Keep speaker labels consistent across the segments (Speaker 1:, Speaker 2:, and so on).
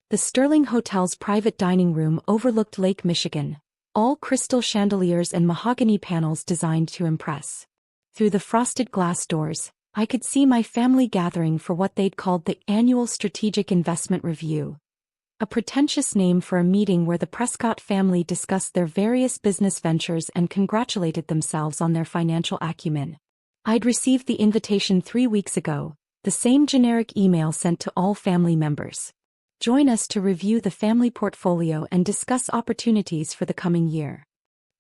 Speaker 1: The Sterling Hotel's private dining room overlooked Lake Michigan, all crystal chandeliers and mahogany panels designed to impress. Through the frosted glass doors, I could see my family gathering for what they'd called the Annual Strategic Investment Review, a pretentious name for a meeting where the Prescott family discussed their various business ventures and congratulated themselves on their financial acumen. I'd received the invitation 3 weeks ago, the same generic email sent to all family members. Join us to review the family portfolio and discuss opportunities for the coming year.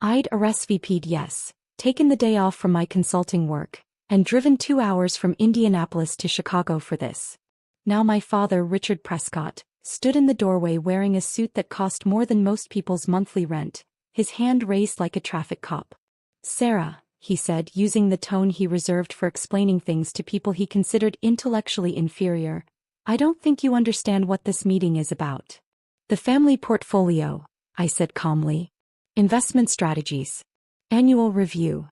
Speaker 1: I'd RSVP'd yes, taken the day off from my consulting work, and driven 2 hours from Indianapolis to Chicago for this. Now my father, Richard Prescott, stood in the doorway wearing a suit that cost more than most people's monthly rent, his hand raised like a traffic cop. "Sarah," he said, using the tone he reserved for explaining things to people he considered intellectually inferior, "I don't think you understand what this meeting is about." "The family portfolio," I said calmly. "Investment strategies. Annual review."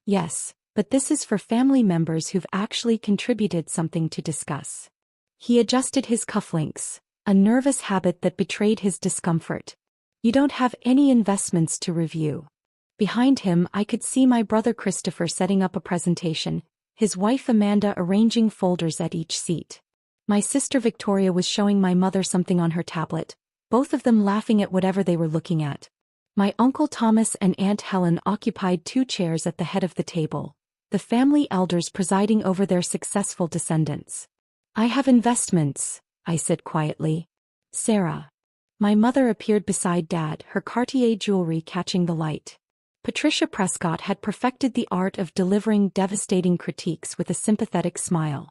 Speaker 1: "Yes, but this is for family members who've actually contributed something to discuss." He adjusted his cufflinks, a nervous habit that betrayed his discomfort. "You don't have any investments to review." Behind him I could see my brother Christopher setting up a presentation, his wife Amanda arranging folders at each seat. My sister Victoria was showing my mother something on her tablet, both of them laughing at whatever they were looking at. My Uncle Thomas and Aunt Helen occupied 2 chairs at the head of the table, the family elders presiding over their successful descendants. "I have investments," I said quietly. "Sarah." My mother appeared beside Dad, her Cartier jewelry catching the light. Patricia Prescott had perfected the art of delivering devastating critiques with a sympathetic smile.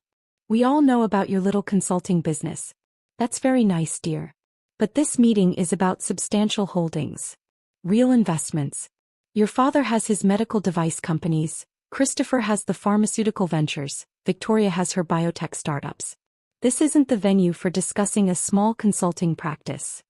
Speaker 1: "We all know about your little consulting business. That's very nice, dear. But this meeting is about substantial holdings. Real investments. Your father has his medical device companies, Christopher has the pharmaceutical ventures, Victoria has her biotech startups. This isn't the venue for discussing a small consulting practice."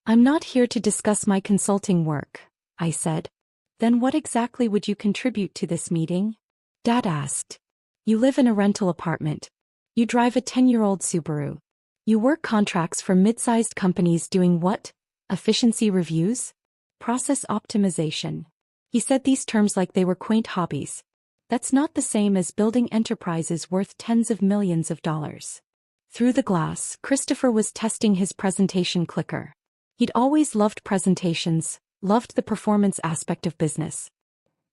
Speaker 1: "I'm not here to discuss my consulting work," I said. "Then what exactly would you contribute to this meeting?" Dad asked. "You live in a rental apartment. You drive a 10-year-old Subaru. You work contracts for mid-sized companies doing what? Efficiency reviews? Process optimization." He said these terms like they were quaint hobbies. "That's not the same as building enterprises worth tens of millions of dollars." Through the glass, Christopher was testing his presentation clicker. He'd always loved presentations, loved the performance aspect of business.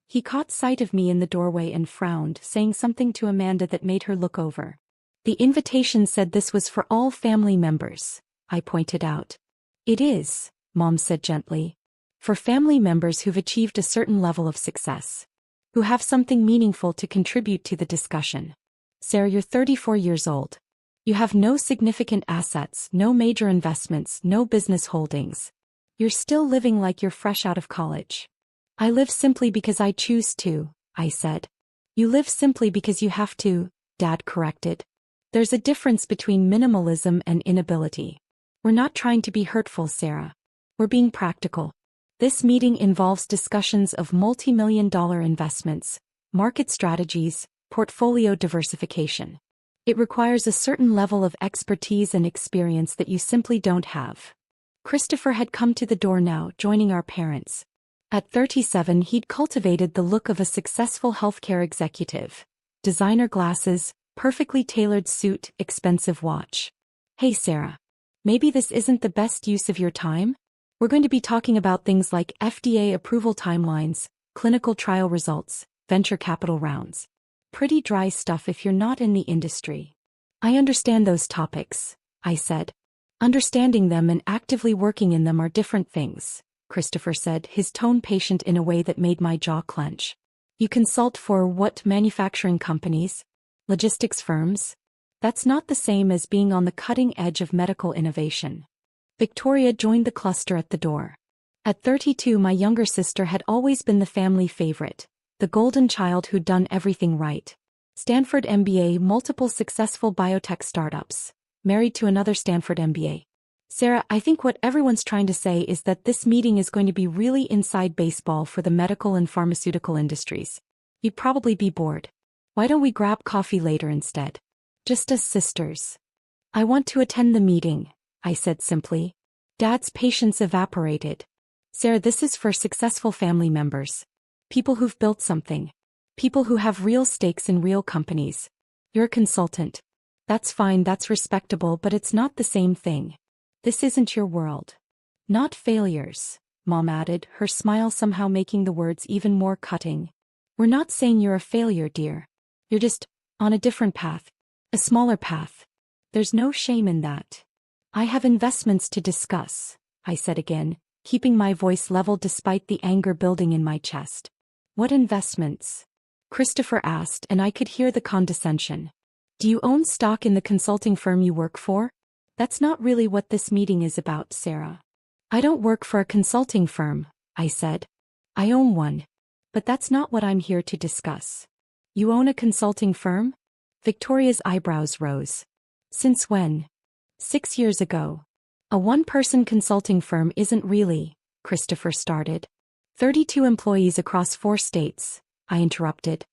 Speaker 1: He caught sight of me in the doorway and frowned, saying something to Amanda that made her look over. "The invitation said this was for all family members," I pointed out. "It is," Mom said gently. "For family members who've achieved a certain level of success. Who have something meaningful to contribute to the discussion. Sarah, you're 34 years old. You have no significant assets, no major investments, no business holdings. You're still living like you're fresh out of college." "I live simply because I choose to," I said. "You live simply because you have to," Dad corrected. "There's a difference between minimalism and inability. We're not trying to be hurtful, Sarah. We're being practical. This meeting involves discussions of multi-million-dollar investments, market strategies, portfolio diversification. It requires a certain level of expertise and experience that you simply don't have." Christopher had come to the door now, joining our parents. At 37 he'd cultivated the look of a successful healthcare executive. Designer glasses, perfectly tailored suit, expensive watch. "Hey Sarah. Maybe this isn't the best use of your time? We're going to be talking about things like FDA approval timelines, clinical trial results, venture capital rounds. Pretty dry stuff if you're not in the industry." "I understand those topics," I said. "Understanding them and actively working in them are different things," Christopher said, his tone patient in a way that made my jaw clench. "You consult for what manufacturing companies? Logistics firms? That's not the same as being on the cutting edge of medical innovation." Victoria joined the cluster at the door. At 32 my younger sister had always been the family favorite, the golden child who'd done everything right. Stanford MBA, multiple successful biotech startups, married to another Stanford MBA. "Sarah, I think what everyone's trying to say is that this meeting is going to be really inside baseball for the medical and pharmaceutical industries. You'd probably be bored. Why don't we grab coffee later instead? Just as sisters." "I want to attend the meeting," I said simply. Dad's patience evaporated. Sarah, this is for successful family members. People who've built something. People who have real stakes in real companies. You're a consultant. That's fine, that's respectable, but it's not the same thing. This isn't your world. Not failures, Mom added, her smile somehow making the words even more cutting. We're not saying you're a failure, dear. You're just on a different path. A smaller path. There's no shame in that. I have investments to discuss, I said again, keeping my voice level despite the anger building in my chest. What investments? Christopher asked, and I could hear the condescension. Do you own stock in the consulting firm you work for? That's not really what this meeting is about, Sarah. I don't work for a consulting firm, I said. I own one. But that's not what I'm here to discuss. You own a consulting firm? Victoria's eyebrows rose. Since when? 6 years ago. A one-person consulting firm isn't really, Christopher started. 32 employees across 4 states, I interrupted.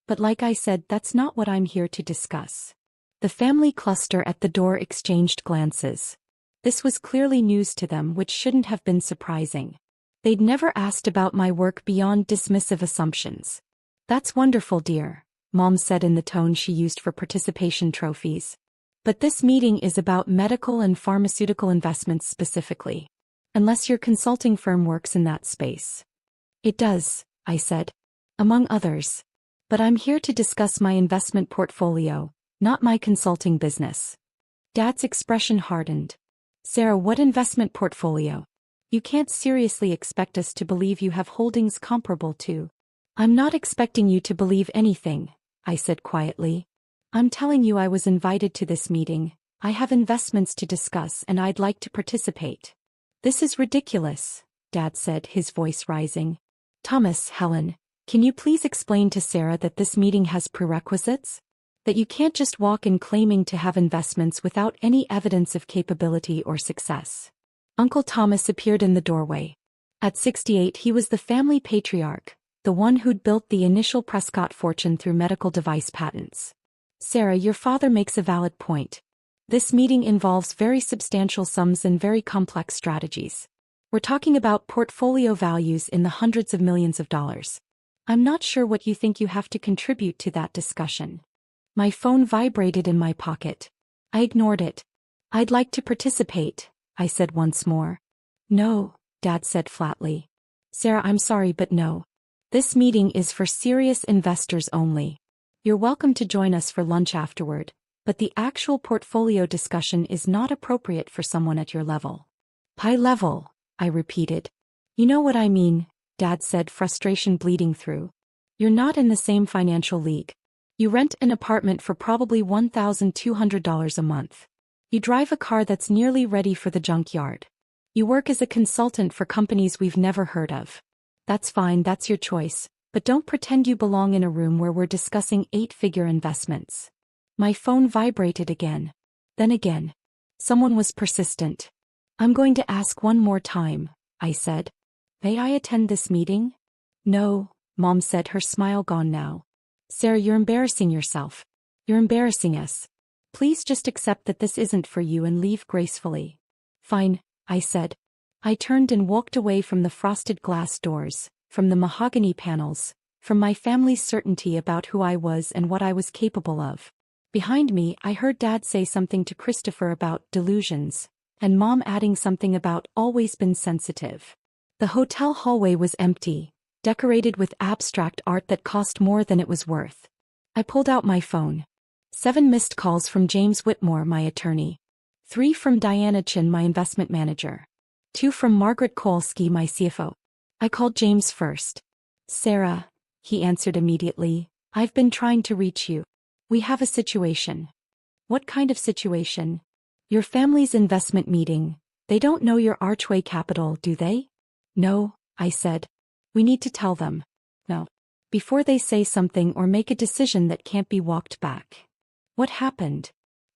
Speaker 1: But like I said, that's not what I'm here to discuss. The family cluster at the door exchanged glances. This was clearly news to them, which shouldn't have been surprising. They'd never asked about my work beyond dismissive assumptions. That's wonderful, dear, Mom said in the tone she used for participation trophies. But this meeting is about medical and pharmaceutical investments specifically. Unless your consulting firm works in that space. It does, I said. Among others. But I'm here to discuss my investment portfolio, not my consulting business. Dad's expression hardened. Sarah, what investment portfolio? You can't seriously expect us to believe you have holdings comparable to. I'm not expecting you to believe anything, I said quietly. I'm telling you I was invited to this meeting, I have investments to discuss and I'd like to participate. This is ridiculous, Dad said, his voice rising. Thomas, Helen, can you please explain to Sarah that this meeting has prerequisites? That you can't just walk in claiming to have investments without any evidence of capability or success. Uncle Thomas appeared in the doorway. At 68 he was the family patriarch, the one who'd built the initial Prescott fortune through medical device patents. Sarah, your father makes a valid point. This meeting involves very substantial sums and very complex strategies. We're talking about portfolio values in the hundreds of millions of dollars. I'm not sure what you think you have to contribute to that discussion. My phone vibrated in my pocket. I ignored it. I'd like to participate, I said once more. No, Dad said flatly. Sarah, I'm sorry, but no. This meeting is for serious investors only. You're welcome to join us for lunch afterward, but the actual portfolio discussion is not appropriate for someone at your level. High level, I repeated. You know what I mean, Dad said, frustration bleeding through. You're not in the same financial league. You rent an apartment for probably $1,200 a month. You drive a car that's nearly ready for the junkyard. You work as a consultant for companies we've never heard of. That's fine, that's your choice, but don't pretend you belong in a room where we're discussing 8-figure investments. My phone vibrated again. Then again. Someone was persistent. I'm going to ask one more time, I said. May I attend this meeting? No, Mom said, her smile gone now. Sarah, you're embarrassing yourself. You're embarrassing us. Please just accept that this isn't for you and leave gracefully. Fine, I said. I turned and walked away from the frosted glass doors, from the mahogany panels, from my family's certainty about who I was and what I was capable of. Behind me, I heard Dad say something to Christopher about delusions, and Mom adding something about always been sensitive. The hotel hallway was empty, decorated with abstract art that cost more than it was worth. I pulled out my phone. 7 missed calls from James Whitmore, my attorney. 3 from Diana Chin, my investment manager. 2 from Margaret Kolsky, my CFO. I called James first. Sarah, he answered immediately, I've been trying to reach you. We have a situation. What kind of situation? Your family's investment meeting. They don't know your Archway Capital, do they? No, I said. We need to tell them. No. Before they say something or make a decision that can't be walked back. What happened?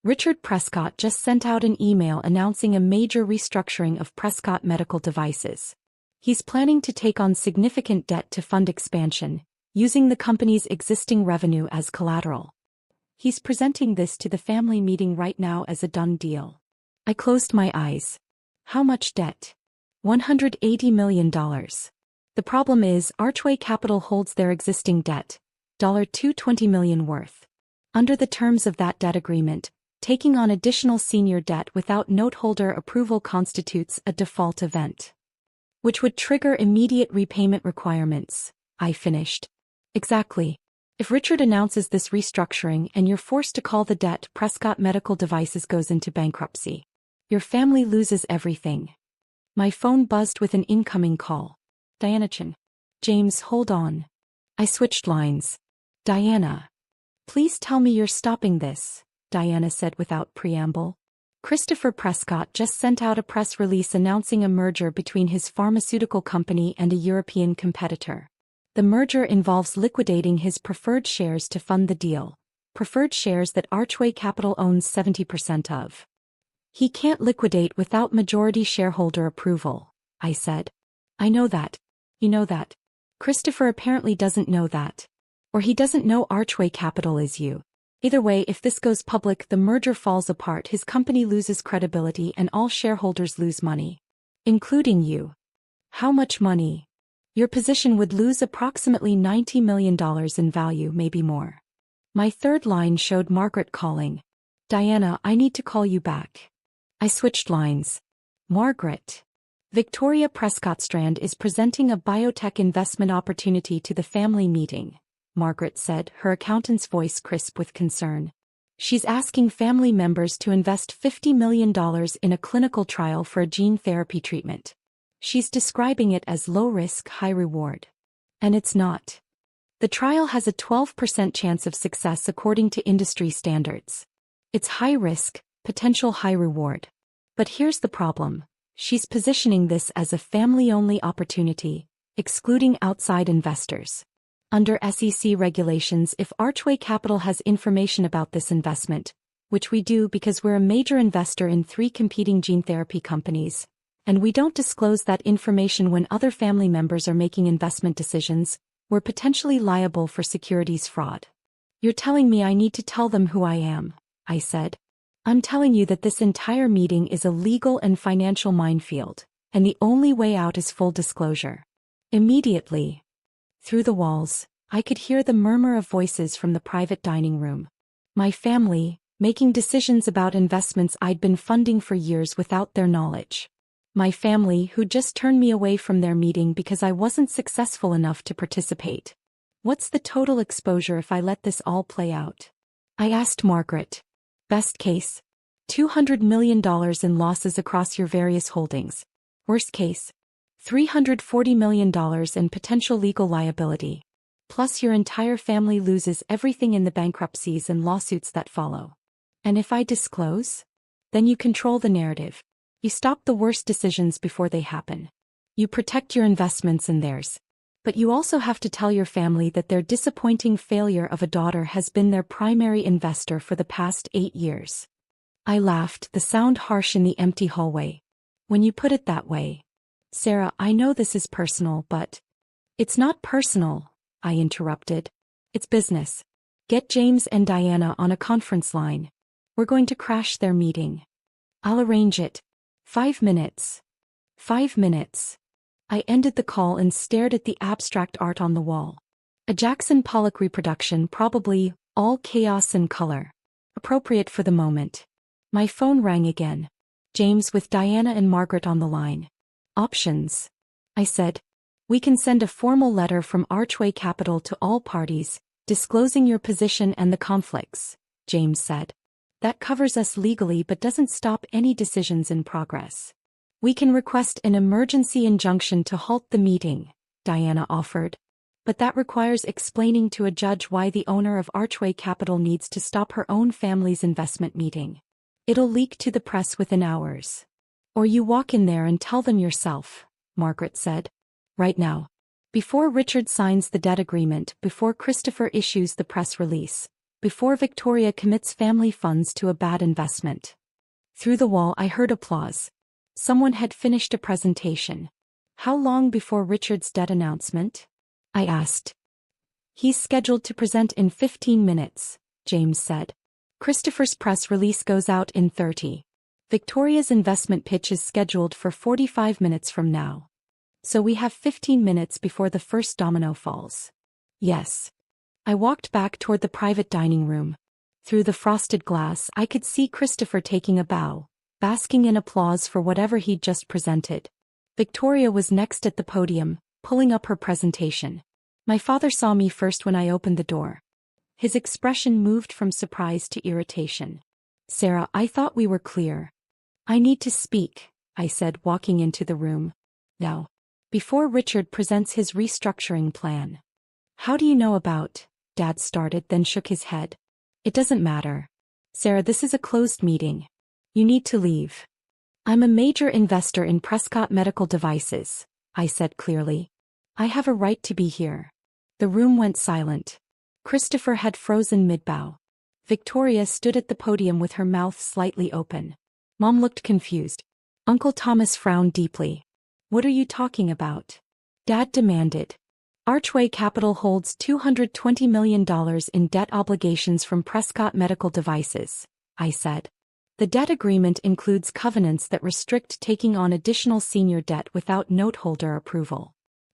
Speaker 1: Richard Prescott just sent out an email announcing a major restructuring of Prescott Medical Devices. He's planning to take on significant debt to fund expansion, using the company's existing revenue as collateral. He's presenting this to the family meeting right now as a done deal. I closed my eyes. How much debt? $180 million. The problem is, Archway Capital holds their existing debt, $220 million worth. Under the terms of that debt agreement, taking on additional senior debt without noteholder approval constitutes a default event, which would trigger immediate repayment requirements, I finished. Exactly. If Richard announces this restructuring and you're forced to call the debt, Prescott Medical Devices goes into bankruptcy. Your family loses everything. My phone buzzed with an incoming call. Diana Chin. James, hold on. I switched lines. Diana. Please tell me you're stopping this, Diana said without preamble. Christopher Prescott just sent out a press release announcing a merger between his pharmaceutical company and a European competitor. The merger involves liquidating his preferred shares to fund the deal, preferred shares that Archway Capital owns 70% of. He can't liquidate without majority shareholder approval, I said. I know that. You know that. Christopher apparently doesn't know that. Or he doesn't know Archway Capital is you. Either way, if this goes public, the merger falls apart, his company loses credibility and all shareholders lose money. Including you. How much money? Your position would lose approximately $90 million in value, maybe more. My third line showed Margaret calling. Diana, I need to call you back. I switched lines. Margaret. Victoria Prescott Strand is presenting a biotech investment opportunity to the family meeting, Margaret said, her accountant's voice crisp with concern. She's asking family members to invest $50 million in a clinical trial for a gene therapy treatment. She's describing it as low risk, high reward. And it's not. The trial has a 12% chance of success according to industry standards. It's high risk, potential high reward. But here's the problem. She's positioning this as a family-only opportunity, excluding outside investors. Under SEC regulations, if Archway Capital has information about this investment, which we do because we're a major investor in 3 competing gene therapy companies, and we don't disclose that information when other family members are making investment decisions, we're potentially liable for securities fraud. You're telling me I need to tell them who I am, I said. I'm telling you that this entire meeting is a legal and financial minefield, and the only way out is full disclosure. Immediately. Through the walls, I could hear the murmur of voices from the private dining room. My family, making decisions about investments I'd been funding for years without their knowledge. My family who just turned me away from their meeting because I wasn't successful enough to participate. What's the total exposure if I let this all play out? I asked Margaret. Best case, $200 million in losses across your various holdings. Worst case, $340 million in potential legal liability. Plus your entire family loses everything in the bankruptcies and lawsuits that follow. And if I disclose? Then you control the narrative. You stop the worst decisions before they happen. You protect your investments and theirs. But you also have to tell your family that their disappointing failure of a daughter has been their primary investor for the past 8 years. I laughed, the sound harsh in the empty hallway. When you put it that way. Sarah, I know this is personal, but... It's not personal, I interrupted. It's business. Get James and Diana on a conference line. We're going to crash their meeting. I'll arrange it. 5 minutes. 5 minutes. I ended the call and stared at the abstract art on the wall. A Jackson Pollock reproduction, probably, all chaos and color. Appropriate for the moment. My phone rang again. James with Diana and Margaret on the line. Options. I said. We can send a formal letter from Archway Capital to all parties, disclosing your position and the conflicts, James said. That covers us legally but doesn't stop any decisions in progress. We can request an emergency injunction to halt the meeting, Diana offered. But that requires explaining to a judge why the owner of Archway Capital needs to stop her own family's investment meeting. It'll leak to the press within hours. Or you walk in there and tell them yourself, Margaret said. Right now. Before Richard signs the debt agreement, before Christopher issues the press release, before Victoria commits family funds to a bad investment. Through the wall I heard applause. Someone had finished a presentation. How long before Richard's debt announcement? I asked. He's scheduled to present in 15 minutes, James said. Christopher's press release goes out in 30. Victoria's investment pitch is scheduled for 45 minutes from now. So we have 15 minutes before the first domino falls. Yes. I walked back toward the private dining room. Through the frosted glass, I could see Christopher taking a bow, basking in applause for whatever he'd just presented. Victoria was next at the podium, pulling up her presentation. My father saw me first when I opened the door. His expression moved from surprise to irritation. Sarah, I thought we were clear. I need to speak, I said, walking into the room. No. Before Richard presents his restructuring plan. How do you know about? Dad started, then shook his head. It doesn't matter. Sarah, this is a closed meeting. You need to leave. I'm a major investor in Prescott Medical Devices, I said clearly. I have a right to be here. The room went silent. Christopher had frozen mid-bow. Victoria stood at the podium with her mouth slightly open. Mom looked confused. Uncle Thomas frowned deeply. What are you talking about? Dad demanded. Archway Capital holds $220 million in debt obligations from Prescott Medical Devices, I said. The debt agreement includes covenants that restrict taking on additional senior debt without noteholder approval.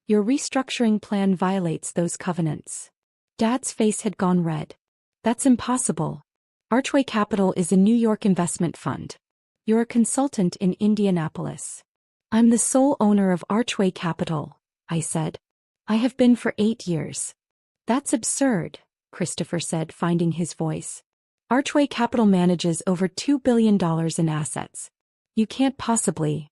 Speaker 1: Your restructuring plan violates those covenants. Dad's face had gone red. That's impossible. Archway Capital is a New York investment fund. You're a consultant in Indianapolis. I'm the sole owner of Archway Capital, I said. I have been for 8 years. That's absurd, Christopher said, finding his voice. Archway Capital manages over $2 billion in assets. You can't possibly.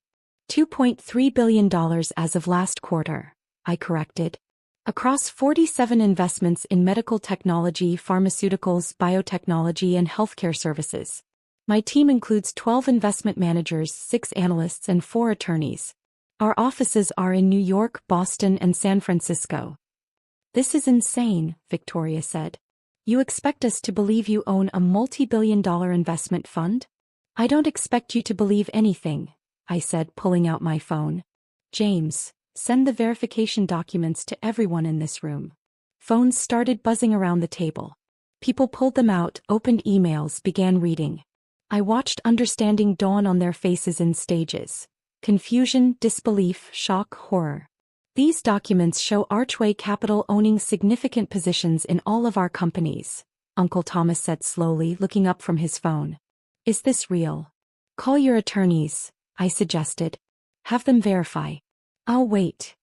Speaker 1: $2.3 billion as of last quarter, I corrected. Across 47 investments in medical technology, pharmaceuticals, biotechnology, and healthcare services. My team includes 12 investment managers, 6 analysts, and 4 attorneys. Our offices are in New York, Boston, and San Francisco. This is insane, Victoria said. You expect us to believe you own a multi-billion-dollar investment fund? I don't expect you to believe anything, I said, pulling out my phone. James, send the verification documents to everyone in this room. Phones started buzzing around the table. People pulled them out, opened emails, began reading. I watched understanding dawn on their faces in stages. Confusion, disbelief, shock, horror. These documents show Archway Capital owning significant positions in all of our companies, Uncle Thomas said slowly, looking up from his phone. Is this real? Call your attorneys, I suggested. Have them verify. I'll wait.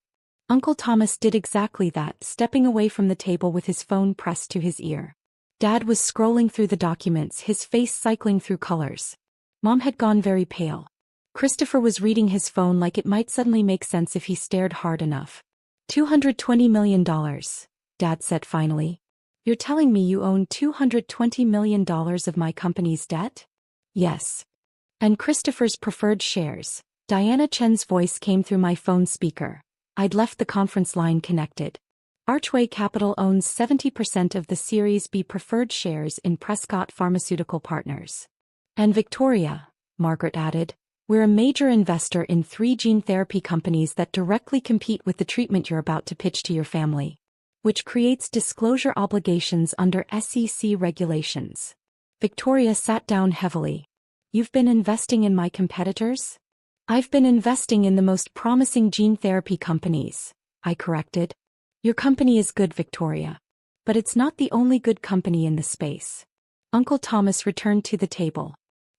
Speaker 1: Uncle Thomas did exactly that, stepping away from the table with his phone pressed to his ear. Dad was scrolling through the documents, his face cycling through colors. Mom had gone very pale. Christopher was reading his phone like it might suddenly make sense if he stared hard enough. $220 million, Dad said finally. You're telling me you own $220 million of my company's debt? Yes. And Christopher's preferred shares. Diana Chen's voice came through my phone speaker. I'd left the conference line connected. Archway Capital owns 70% of the Series B preferred shares in Prescott Pharmaceutical Partners. And Victoria, Margaret added. We're a major investor in 3 gene therapy companies that directly compete with the treatment you're about to pitch to your family, which creates disclosure obligations under SEC regulations. Victoria sat down heavily. You've been investing in my competitors? I've been investing in the most promising gene therapy companies, I corrected. Your company is good, Victoria. But it's not the only good company in the space. Uncle Thomas returned to the table.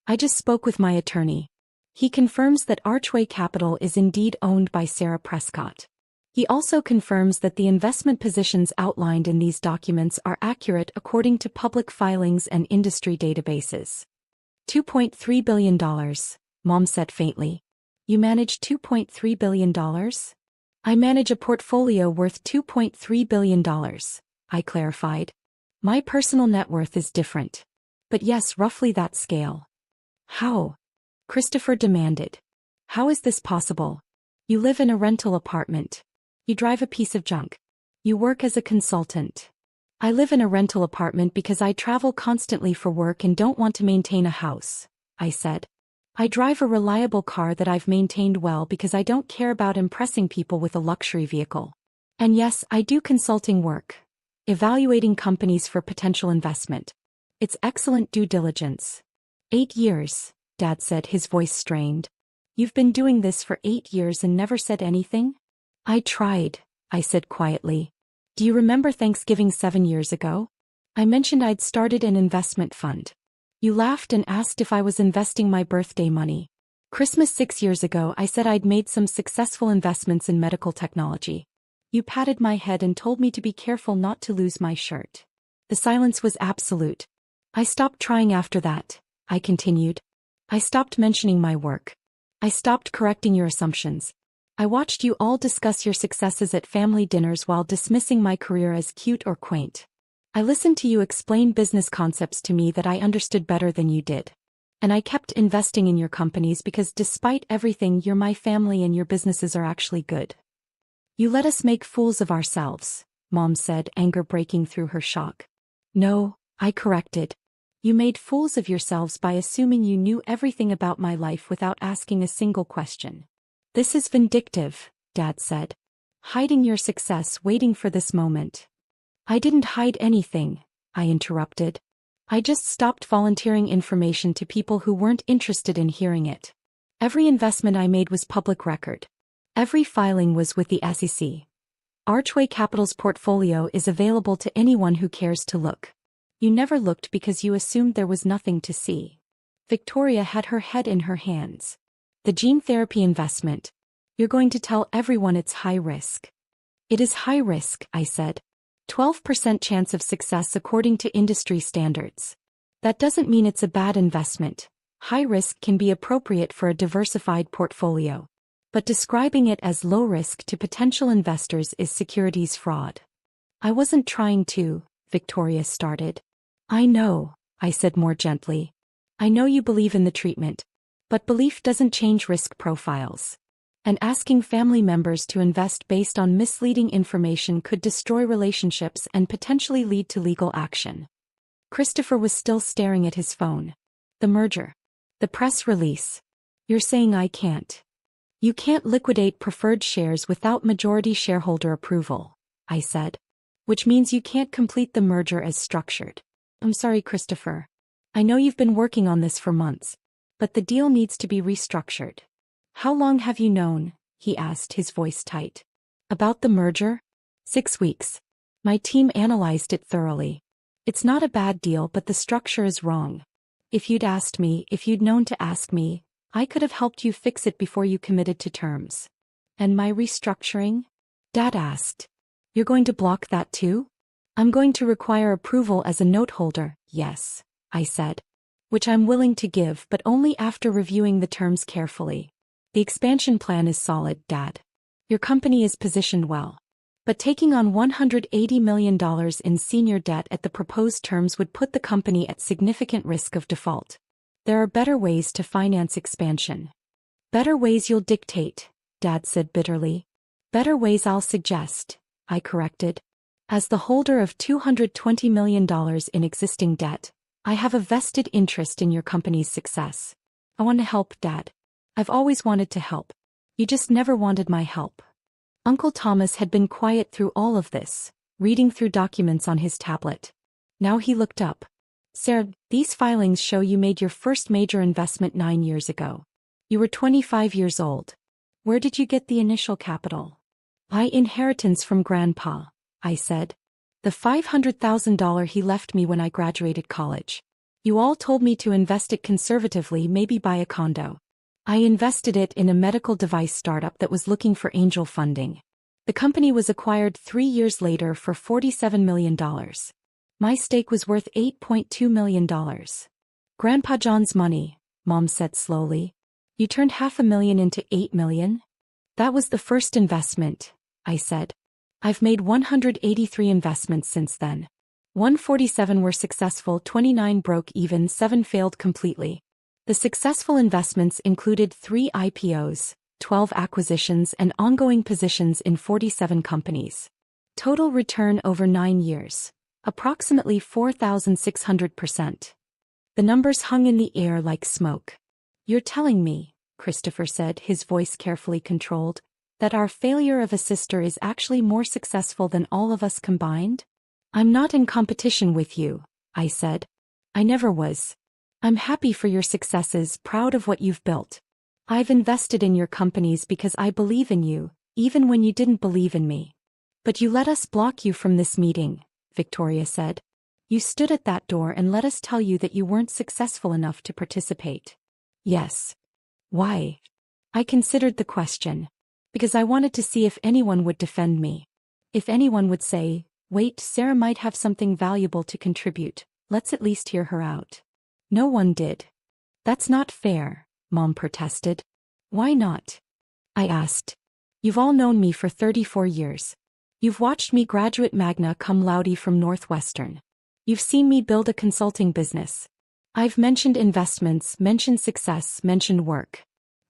Speaker 1: I just spoke with my attorney. He confirms that Archway Capital is indeed owned by Sarah Prescott. He also confirms that the investment positions outlined in these documents are accurate according to public filings and industry databases. $2.3 billion, Mom said faintly. You manage $2.3 billion? I manage a portfolio worth $2.3 billion, I clarified. My personal net worth is different. But yes, roughly that scale. How? Christopher demanded. How is this possible? You live in a rental apartment. You drive a piece of junk. You work as a consultant. I live in a rental apartment because I travel constantly for work and don't want to maintain a house, I said. I drive a reliable car that I've maintained well because I don't care about impressing people with a luxury vehicle. And yes, I do consulting work, evaluating companies for potential investment. It's excellent due diligence. 8 years, Dad said, his voice strained. You've been doing this for 8 years and never said anything? I tried, I said quietly. Do you remember Thanksgiving 7 years ago? I mentioned I'd started an investment fund. You laughed and asked if I was investing my birthday money. Christmas 6 years ago, I said I'd made some successful investments in medical technology. You patted my head and told me to be careful not to lose my shirt. The silence was absolute. I stopped trying after that, I continued. I stopped mentioning my work. I stopped correcting your assumptions. I watched you all discuss your successes at family dinners while dismissing my career as cute or quaint. I listened to you explain business concepts to me that I understood better than you did. And I kept investing in your companies because despite everything, you're my family and your businesses are actually good. You let us make fools of ourselves, Mom said, anger breaking through her shock. No, I corrected. You made fools of yourselves by assuming you knew everything about my life without asking a single question. This is vindictive, Dad said. Hiding your success, waiting for this moment. I didn't hide anything, I interrupted. I just stopped volunteering information to people who weren't interested in hearing it. Every investment I made was public record. Every filing was with the SEC. Archway Capital's portfolio is available to anyone who cares to look. You never looked because you assumed there was nothing to see. Victoria had her head in her hands. The gene therapy investment. You're going to tell everyone it's high risk. It is high risk, I said. 12% chance of success according to industry standards. That doesn't mean it's a bad investment. High risk can be appropriate for a diversified portfolio. But describing it as low risk to potential investors is securities fraud. I wasn't trying to, Victoria started. I know, I said more gently. I know you believe in the treatment. But belief doesn't change risk profiles. And asking family members to invest based on misleading information could destroy relationships and potentially lead to legal action. Christopher was still staring at his phone. The merger. The press release. You're saying I can't. You can't liquidate preferred shares without majority shareholder approval, I said. Which means you can't complete the merger as structured. I'm sorry, Christopher. I know you've been working on this for months. But the deal needs to be restructured. How long have you known? He asked, his voice tight. About the merger? 6 weeks. My team analyzed it thoroughly. It's not a bad deal, but the structure is wrong. If you'd known to ask me, I could have helped you fix it before you committed to terms. And my restructuring? Dad asked. You're going to block that too? I'm going to require approval as a note holder, yes, I said. Which I'm willing to give, but only after reviewing the terms carefully. The expansion plan is solid, Dad. Your company is positioned well. But taking on $180 million in senior debt at the proposed terms would put the company at significant risk of default. There are better ways to finance expansion. Better ways you'll dictate, Dad said bitterly. Better ways I'll suggest, I corrected. As the holder of $220 million in existing debt, I have a vested interest in your company's success. I want to help, Dad. I've always wanted to help. You just never wanted my help. Uncle Thomas had been quiet through all of this, reading through documents on his tablet. Now he looked up. Sarah, these filings show you made your first major investment 9 years ago. You were 25 years old. Where did you get the initial capital? By inheritance from Grandpa, I said. The $500,000 he left me when I graduated college. You all told me to invest it conservatively, maybe buy a condo. I invested it in a medical device startup that was looking for angel funding. The company was acquired 3 years later for $47 million. My stake was worth $8.2 million. Grandpa John's money, Mom said slowly. You turned $500,000 into $8 million? That was the first investment, I said. I've made 183 investments since then. 147 were successful, 29 broke even, 7 failed completely. The successful investments included 3 IPOs, 12 acquisitions, and ongoing positions in 47 companies. Total return over 9 years. Approximately 4,600%. The numbers hung in the air like smoke. You're telling me, Christopher said, his voice carefully controlled, that our failure of a sister is actually more successful than all of us combined? I'm not in competition with you, I said. I never was. I'm happy for your successes, proud of what you've built. I've invested in your companies because I believe in you, even when you didn't believe in me. But you let us block you from this meeting, Victoria said. You stood at that door and let us tell you that you weren't successful enough to participate. Yes. Why? I considered the question. Because I wanted to see if anyone would defend me. If anyone would say, wait, Sarah might have something valuable to contribute, let's at least hear her out. No one did. That's not fair, Mom protested. Why not? I asked. You've all known me for 34 years. You've watched me graduate magna cum laude from Northwestern. You've seen me build a consulting business. I've mentioned investments, mentioned success, mentioned work.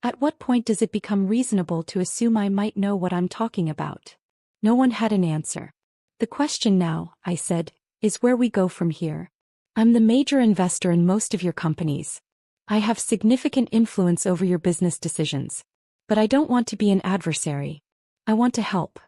Speaker 1: At what point does it become reasonable to assume I might know what I'm talking about? No one had an answer. The question now, I said, is where we go from here. I'm the major investor in most of your companies. I have significant influence over your business decisions. But I don't want to be an adversary. I want to help.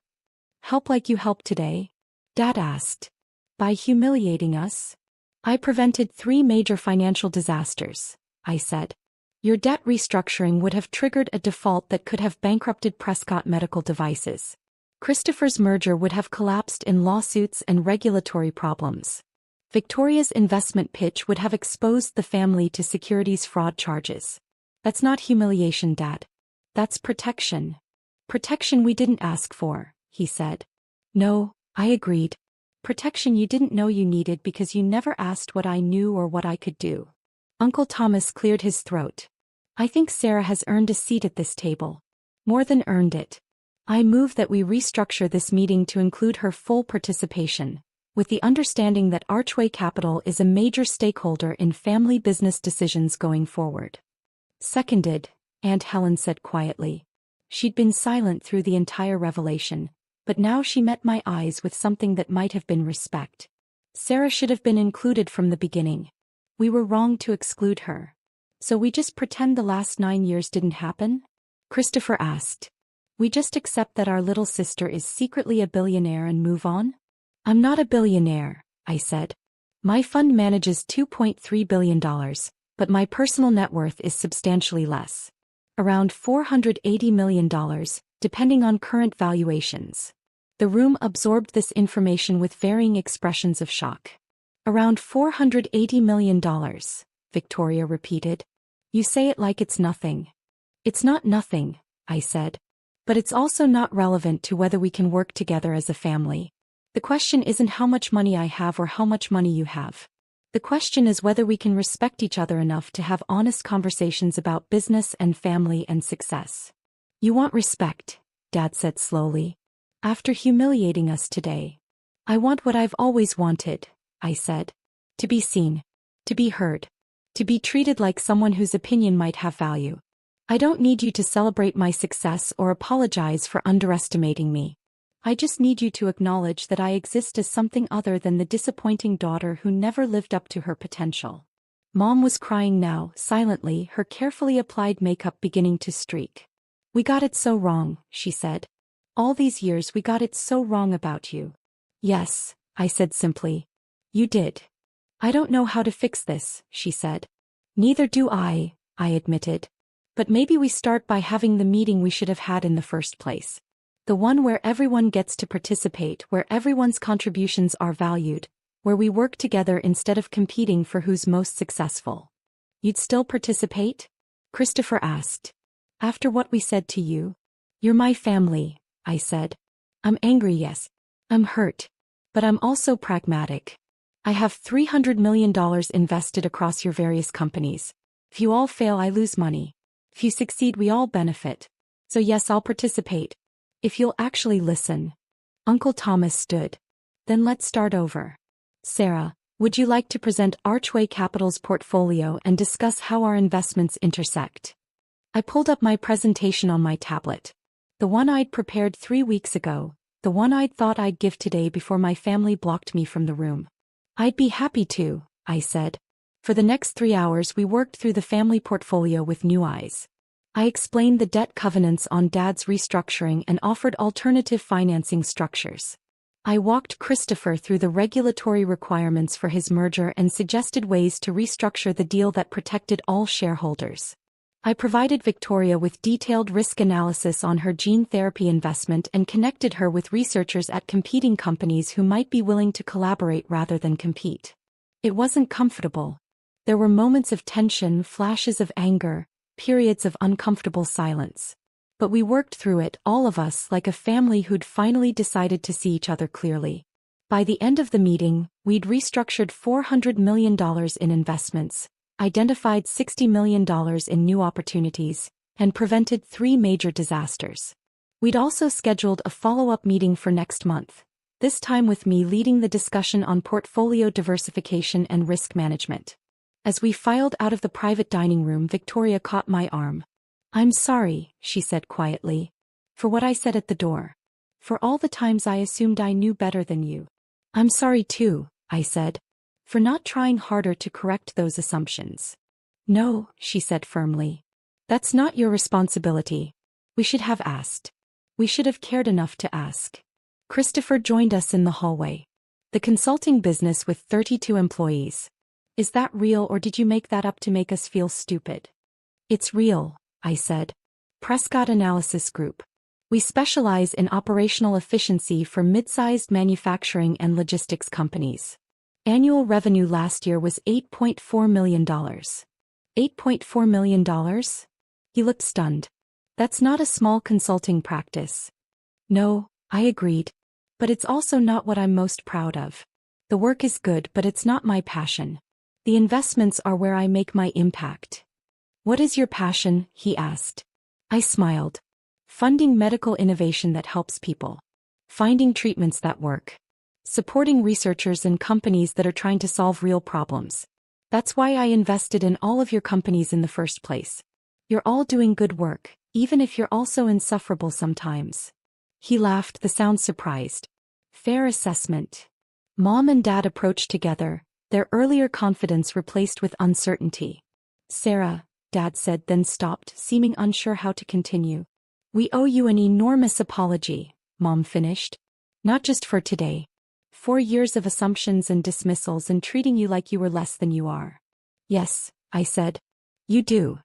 Speaker 1: Help like you helped today? Dad asked. By humiliating us? I prevented 3 major financial disasters, I said. Your debt restructuring would have triggered a default that could have bankrupted Prescott Medical Devices. Christopher's merger would have collapsed in lawsuits and regulatory problems. Victoria's investment pitch would have exposed the family to securities fraud charges. That's not humiliation, Dad. That's protection. Protection we didn't ask for, he said. No, I agreed. Protection you didn't know you needed because you never asked what I knew or what I could do. Uncle Thomas cleared his throat. I think Sarah has earned a seat at this table. More than earned it. I move that we restructure this meeting to include her full participation, with the understanding that Archway Capital is a major stakeholder in family business decisions going forward. Seconded, Aunt Helen said quietly. She'd been silent through the entire revelation, but now she met my eyes with something that might have been respect. Sarah should have been included from the beginning. We were wrong to exclude her. So we just pretend the last 9 years didn't happen? Christopher asked. We just accept that our little sister is secretly a billionaire and move on? I'm not a billionaire, I said. My fund manages $2.3 billion, but my personal net worth is substantially less. Around $480 million, depending on current valuations. The room absorbed this information with varying expressions of shock. Around $480 million, Victoria repeated. You say it like it's nothing. It's not nothing, I said. But it's also not relevant to whether we can work together as a family. The question isn't how much money I have or how much money you have. The question is whether we can respect each other enough to have honest conversations about business and family and success. You want respect, Dad said slowly. After humiliating us today. I want what I've always wanted, I said. To be seen. To be heard. To be treated like someone whose opinion might have value. I don't need you to celebrate my success or apologize for underestimating me. I just need you to acknowledge that I exist as something other than the disappointing daughter who never lived up to her potential. Mom was crying now, silently, her carefully applied makeup beginning to streak. We got it so wrong, she said. All these years we got it so wrong about you. Yes, I said simply. You did. I don't know how to fix this, she said. Neither do I admitted. But maybe we start by having the meeting we should have had in the first place. The one where everyone gets to participate, where everyone's contributions are valued, where we work together instead of competing for who's most successful. You'd still participate? Christopher asked. After what we said to you? You're my family, I said. I'm angry, yes. I'm hurt. But I'm also pragmatic. I have $300 million invested across your various companies. If you all fail, I lose money. If you succeed, we all benefit. So yes, I'll participate. If you'll actually listen. Uncle Thomas stood. Then let's start over. Sarah, would you like to present Archway Capital's portfolio and discuss how our investments intersect? I pulled up my presentation on my tablet. The one I'd prepared 3 weeks ago, the one I'd thought I'd give today before my family blocked me from the room. I'd be happy to, I said. For the next 3 hours we worked through the family portfolio with new eyes. I explained the debt covenants on Dad's restructuring and offered alternative financing structures. I walked Christopher through the regulatory requirements for his merger and suggested ways to restructure the deal that protected all shareholders. I provided Victoria with detailed risk analysis on her gene therapy investment and connected her with researchers at competing companies who might be willing to collaborate rather than compete. It wasn't comfortable. There were moments of tension, flashes of anger, periods of uncomfortable silence. But we worked through it, all of us, like a family who'd finally decided to see each other clearly. By the end of the meeting, we'd restructured $400 million in investments, identified $60 million in new opportunities, and prevented 3 major disasters. We'd also scheduled a follow-up meeting for next month, this time with me leading the discussion on portfolio diversification and risk management. As we filed out of the private dining room, Victoria caught my arm. "I'm sorry," she said quietly, "for what I said at the door. For all the times I assumed I knew better than you." "I'm sorry too," I said, "for not trying harder to correct those assumptions." "No," she said firmly. "That's not your responsibility. We should have asked. We should have cared enough to ask." Christopher joined us in the hallway. "The consulting business with 32 employees. Is that real, or did you make that up to make us feel stupid?" "It's real," I said. "Prescott Analysis Group. We specialize in operational efficiency for mid-sized manufacturing and logistics companies. Annual revenue last year was $8.4 million. $8.4 million? He looked stunned. "That's not a small consulting practice." "No," I agreed. "But it's also not what I'm most proud of. The work is good, but it's not my passion. The investments are where I make my impact." "What is your passion?" he asked. I smiled. "Funding medical innovation that helps people. Finding treatments that work. Supporting researchers and companies that are trying to solve real problems. That's why I invested in all of your companies in the first place. You're all doing good work, even if you're also insufferable sometimes." He laughed, the sound surprised. "Fair assessment." Mom and Dad approached together, their earlier confidence replaced with uncertainty. "Sarah," Dad said, then stopped, seeming unsure how to continue. "We owe you an enormous apology," Mom finished. "Not just for today. 4 years of assumptions and dismissals and treating you like you were less than you are." "Yes," I said. "You do."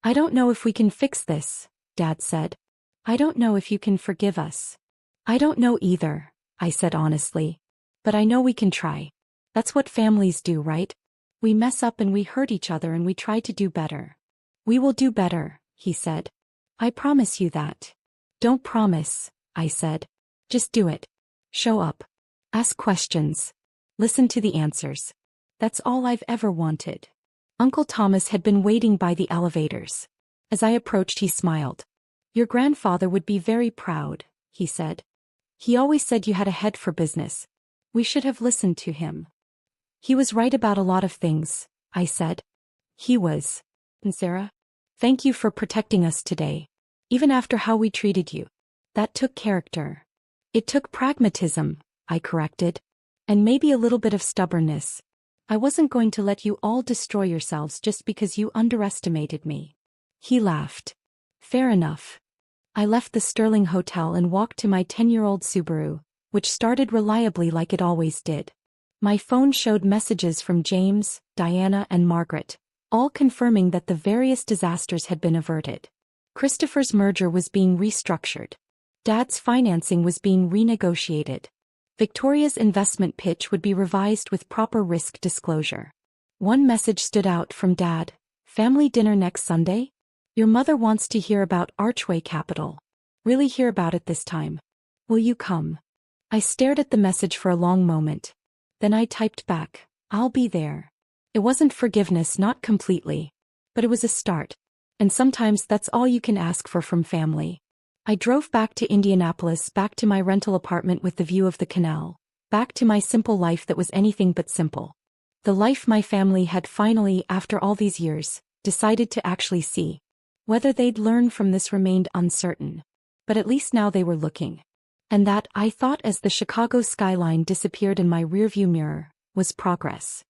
Speaker 1: "I don't know if we can fix this," Dad said. "I don't know if you can forgive us." "I don't know either," I said honestly. "But I know we can try. That's what families do, right? We mess up and we hurt each other and we try to do better." "We will do better," he said. "I promise you that." "Don't promise," I said. "Just do it. Show up. Ask questions. Listen to the answers. That's all I've ever wanted." Uncle Thomas had been waiting by the elevators. As I approached, he smiled. "Your grandfather would be very proud," he said. "He always said you had a head for business. We should have listened to him." "He was right about a lot of things," I said. "He was." "And Sarah, thank you for protecting us today. Even after how we treated you. That took character." "It took pragmatism," I corrected. "And maybe a little bit of stubbornness. I wasn't going to let you all destroy yourselves just because you underestimated me." He laughed. "Fair enough." I left the Sterling Hotel and walked to my 10-year-old Subaru, which started reliably like it always did. My phone showed messages from James, Diana, and Margaret, all confirming that the various disasters had been averted. Christopher's merger was being restructured. Dad's financing was being renegotiated. Victoria's investment pitch would be revised with proper risk disclosure. One message stood out from Dad. "Family dinner next Sunday? Your mother wants to hear about Archway Capital. Really hear about it this time. Will you come?" I stared at the message for a long moment. Then I typed back, "I'll be there." It wasn't forgiveness, not completely. But it was a start. And sometimes that's all you can ask for from family. I drove back to Indianapolis, back to my rental apartment with the view of the canal, back to my simple life that was anything but simple. The life my family had finally, after all these years, decided to actually see. Whether they'd learn from this remained uncertain. But at least now they were looking. And that, I thought as the Chicago skyline disappeared in my rearview mirror, was progress.